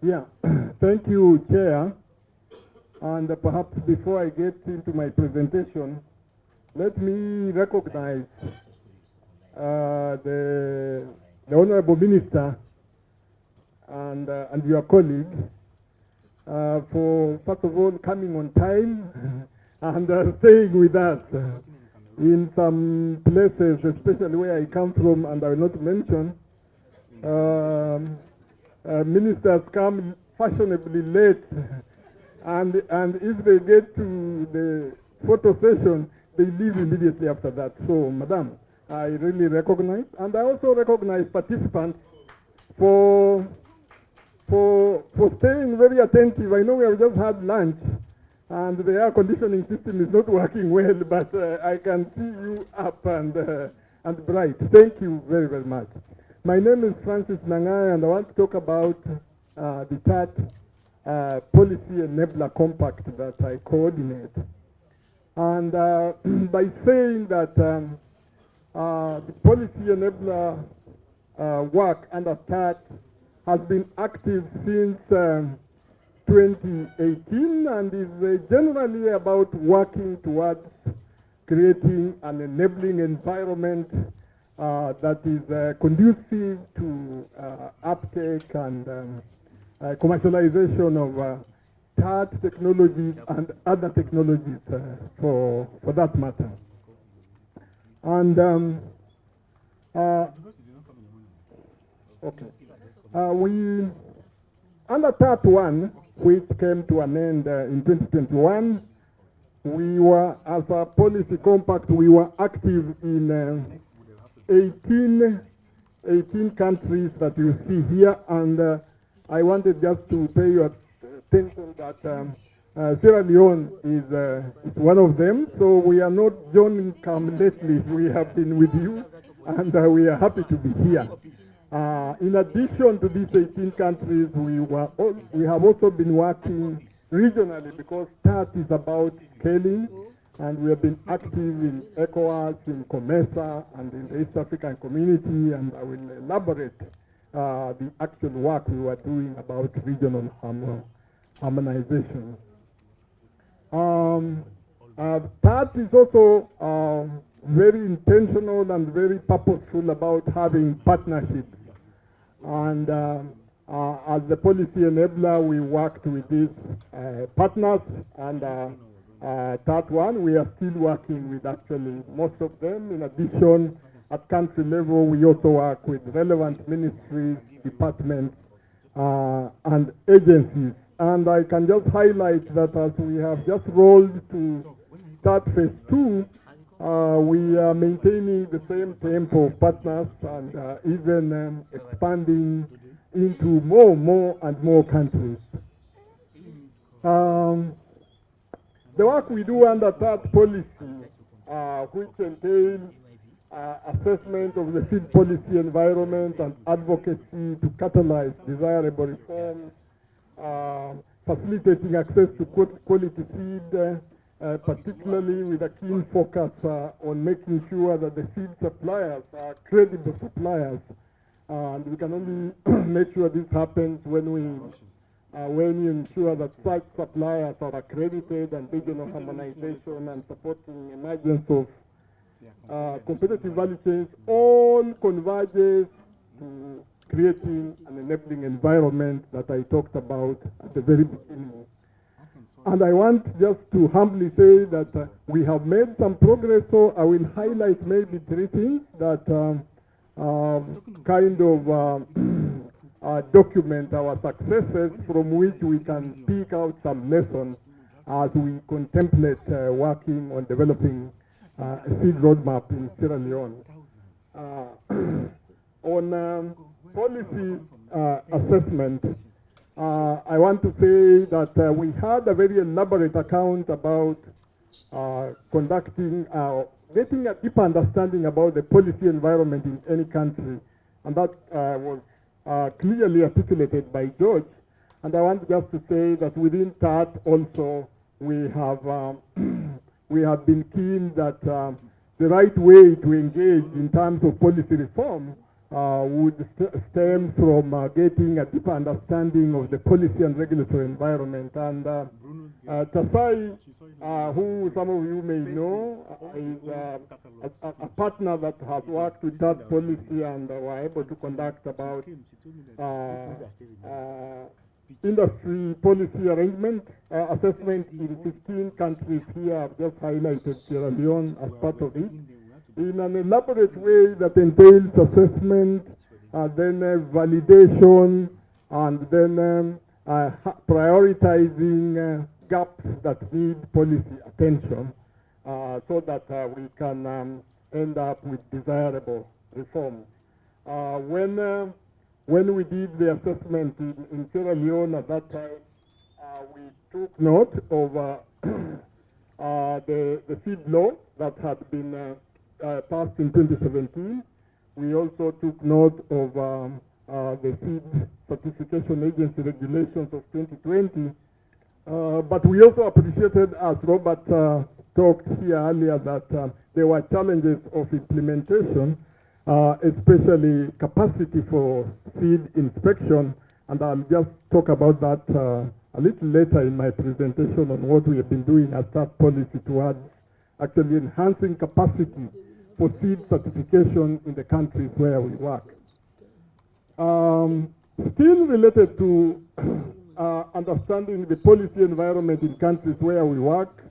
Yeah, thank you, Chair. And perhaps before I get into my presentation, let me recognize the Honorable Minister and your colleague for, first of all, coming on time and staying with us. In some places, especially where I come from, and I will not mention, ministers come fashionably late, and if they get to the photo session, they leave immediately after that. So, Madam, I really recognize, and I also recognize participants for staying very attentive. I know we have just had lunch, and the air conditioning system is not working well, but I can see you up and bright. Thank you very, very much. My name is Francis Nan'gayo, and I want to talk about the TAAT Policy Enabler Compact that I coordinate. And by saying that the Policy Enabler work under TAAT has been active since 2018 and is generally about working towards creating an enabling environment that is conducive to uptake and commercialization of TAAT technologies and other technologies for that matter. And okay, we under TAAT 1, which came to an end in 2021, we were, as a policy compact, we were active in 18 countries that you see here, and I wanted just to pay your attention that Sierra Leone is one of them, so we are not joining come lately. We have been with you, and we are happy to be here. In addition to these 18 countries, we have also been working regionally because TAAT is about scaling, and we have been active in ECOWAS, in COMESA, and in the East African community, and I will elaborate the actual work we were doing about regional harmonization. TAAT is also very intentional and very purposeful about having partnerships. And as the policy enabler, we worked with these partners, and TAAT 1, we are still working with actually most of them. In addition, at country level, we also work with relevant ministries, departments, and agencies. And I can just highlight that as we have just rolled to start phase 2, we are maintaining the same tempo of partners and even expanding into more and more countries. The work we do under TAAT policy, which entails assessment of the seed policy environment and advocacy to catalyze desirable reforms, facilitating access to quality seed, particularly with a keen focus on making sure that the seed suppliers are credible suppliers. And we can only make sure this happens when we ensure that such suppliers are accredited and regional harmonization and supporting emergence of competitive value chains all converges to creating an enabling environment that I talked about at the very beginning. And I want just to humbly say that we have made some progress, so I will highlight maybe 3 things that kind of document our successes from which we can pick out some lessons as we contemplate working on developing a seed roadmap in Sierra Leone. On policy assessment, I want to say that we had a very elaborate account about getting a deeper understanding about the policy environment in any country, and that was clearly articulated by George. And I want just to say that within TAAT also we have been keen that the right way to engage in terms of policy reform would stem from getting a deeper understanding of the policy and regulatory environment. And TAAT, who some of you may know, is a partner that has worked with TAAT policy and were able to conduct about industry policy arrangement assessment in 15 countries here. I've just highlighted Sierra Leone as part of it, in an elaborate way that entails assessment, then validation, and then prioritizing gaps that need policy attention so that we can end up with desirable reforms. When we did the assessment in Sierra Leone at that time, we took note of the seed law that had been passed in 2017. We also took note of the Seed Certification Agency regulations of 2020. But we also appreciated, as Robert talked here earlier, that there were challenges of implementation, especially capacity for seed inspection. And I'll just talk about that a little later in my presentation on what we have been doing as TAAT policy towards actually enhancing capacity for seed certification in the countries where we work. Still related to understanding the policy environment in countries where we work,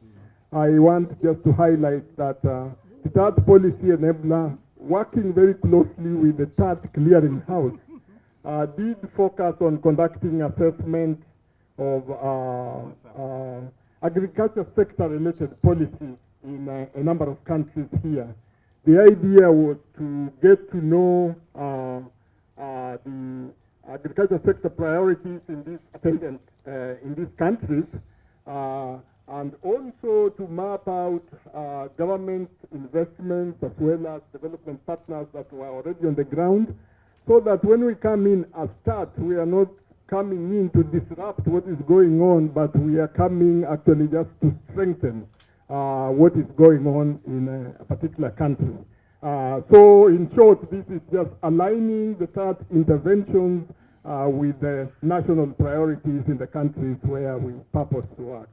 I want just to highlight that the TAAT policy enabler, working very closely with the TAAT clearinghouse, did focus on conducting assessment of agriculture sector related policies in a number of countries here. The idea was to get to know the agriculture sector priorities in these countries, and also to map out government investments as well as development partners that were already on the ground, so that when we come in as TAAT, we are not coming in to disrupt what is going on, but we are coming actually just to strengthen what is going on in a particular country. So in short, this is just aligning the TAAT interventions with the national priorities in the countries where we purpose to work.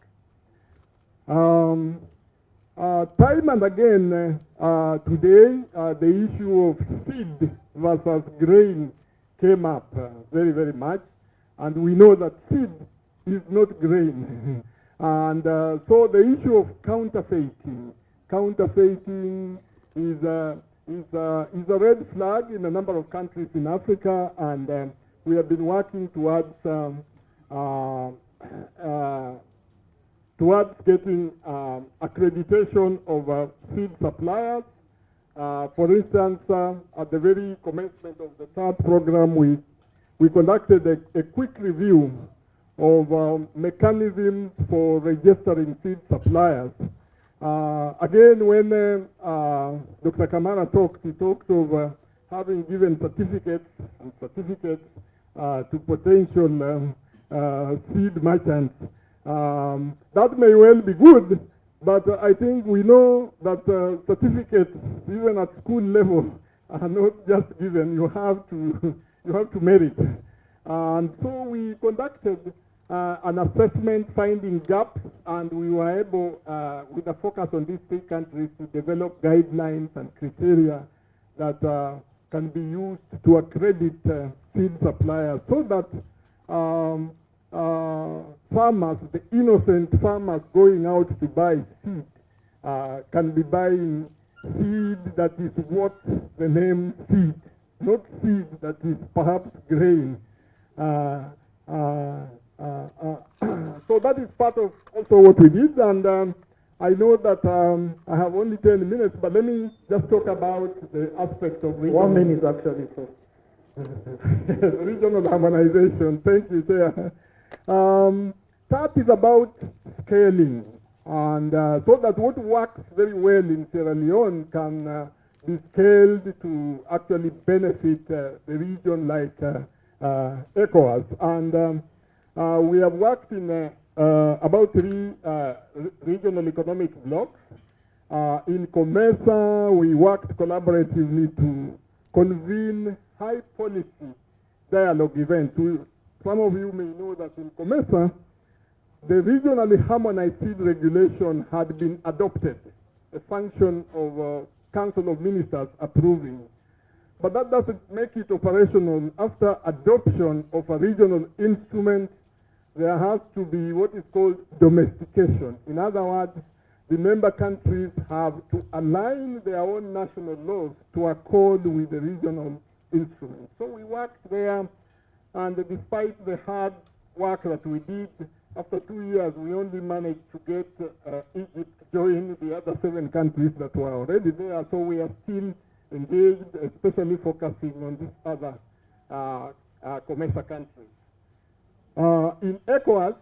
Time and again, today, the issue of seed versus grain came up very, very much. And we know that seed is not grain. And so the issue of counterfeiting is a red flag in a number of countries in Africa, and we have been working towards getting accreditation of seed suppliers. For instance, at the very commencement of the TAAT program, we conducted a quick review of mechanisms for registering seed suppliers. Again, when Dr. Kamara talked, he talked of having given certificates to potential seed merchants. That may well be good, but I think we know that certificates, even at school level, are not just given. You have to merit. And so we conducted an assessment finding gaps, and we were able, with a focus on these three countries, to develop guidelines and criteria that can be used to accredit seed suppliers, so that farmers, the innocent farmers going out to buy seed, can be buying seed that is what the name seed, not seed that is perhaps grain. So that is part of also what we did, and I know that I have only 10 minutes, but let me just talk about the aspect of regional. 1 minute actually. So. Regional harmonization. Thank you, Chair. TAAT is about scaling, and so that what works very well in Sierra Leone can be scaled to actually benefit the region like ECOWAS. And we have worked in about 3 regional economic blocks. In COMESA, we worked collaboratively convene high policy dialogue events. Some of you may know that in COMESA, the regionally harmonized seed regulation had been adopted, a function of Council of Ministers approving. But that doesn't make it operational. After adoption of a regional instrument, there has to be what is called domestication. In other words, the member countries have to align their own national laws to accord with the regional instrument. So we worked there, and despite the hard work that we did, after 2 years, we only managed to get Egypt join the other 7 countries that were already there. So we are still engaged, especially focusing on these other COMESA countries. In ECOWAS,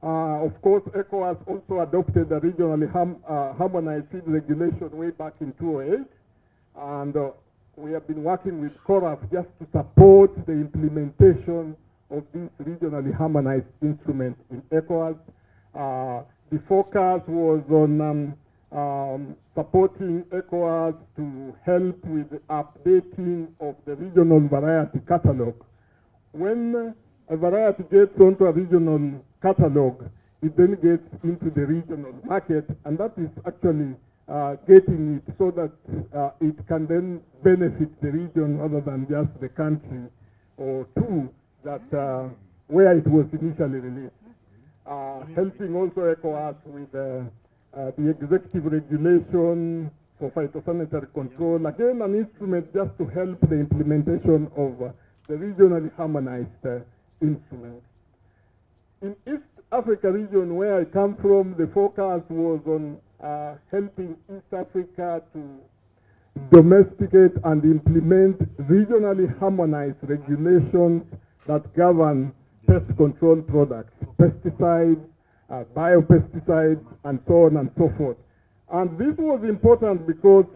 of course, ECOWAS also adopted the regionally harmonized seed regulation way back in 2008, and we have been working with CORAF just to support the implementation of this regionally harmonized instrument in ECOWAS. The focus was on supporting ECOWAS to help with the updating of the regional variety catalog. When a variety gets onto a regional catalog, it then gets into the regional market, and that is actually getting it so that it can then benefit the region rather than just the country or two that where it was initially released. Helping also ECOWAS with the executive regulation for phytosanitary control, again an instrument just to help the implementation of the regionally harmonized instrument. In East Africa region, where I come from, the focus was on helping East Africa to domesticate and implement regionally harmonized regulations that govern pest control products, pesticides, biopesticides, and so on and so forth. And this was important because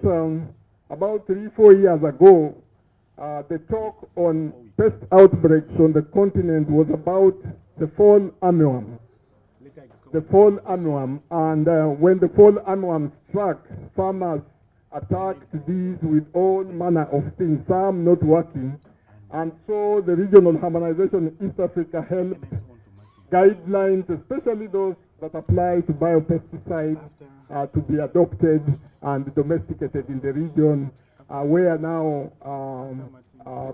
about 3-4 years ago, the talk on pest outbreaks on the continent was about the fall armyworm. The fall armyworm, and when the fall armyworm struck, farmers attacked these with all manner of things, some not working. And so the regional harmonization in East Africa helped guidelines, especially those that apply to biopesticides, to be adopted and domesticated in the region, where now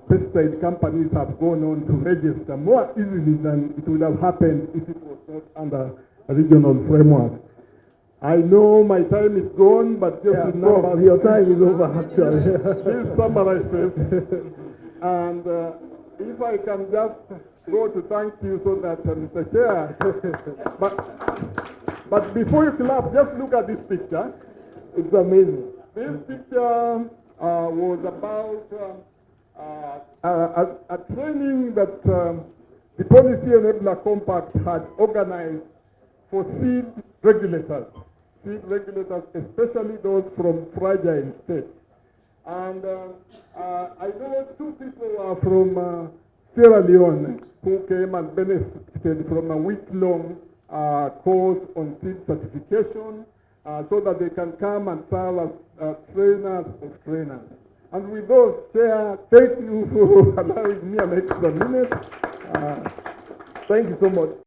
pesticide companies have gone on to register more easily than it would have happened if it was not under a regional framework. I know my time is gone, but just remember, your time is over actually. Please summarize this. And if I can just go to thank you so that Mr. Chair, but before you clap, just look at this picture. It's amazing. This picture was about a training that the Policy Enabler Compact had organized for seed regulators, especially those from fragile states. And I know 2 people are from Sierra Leone who came and benefited from a week-long course on seed certification so that they can come and serve as trainers of trainers. And with those, Chair, thank you for allowing me an extra minute. Thank you so much.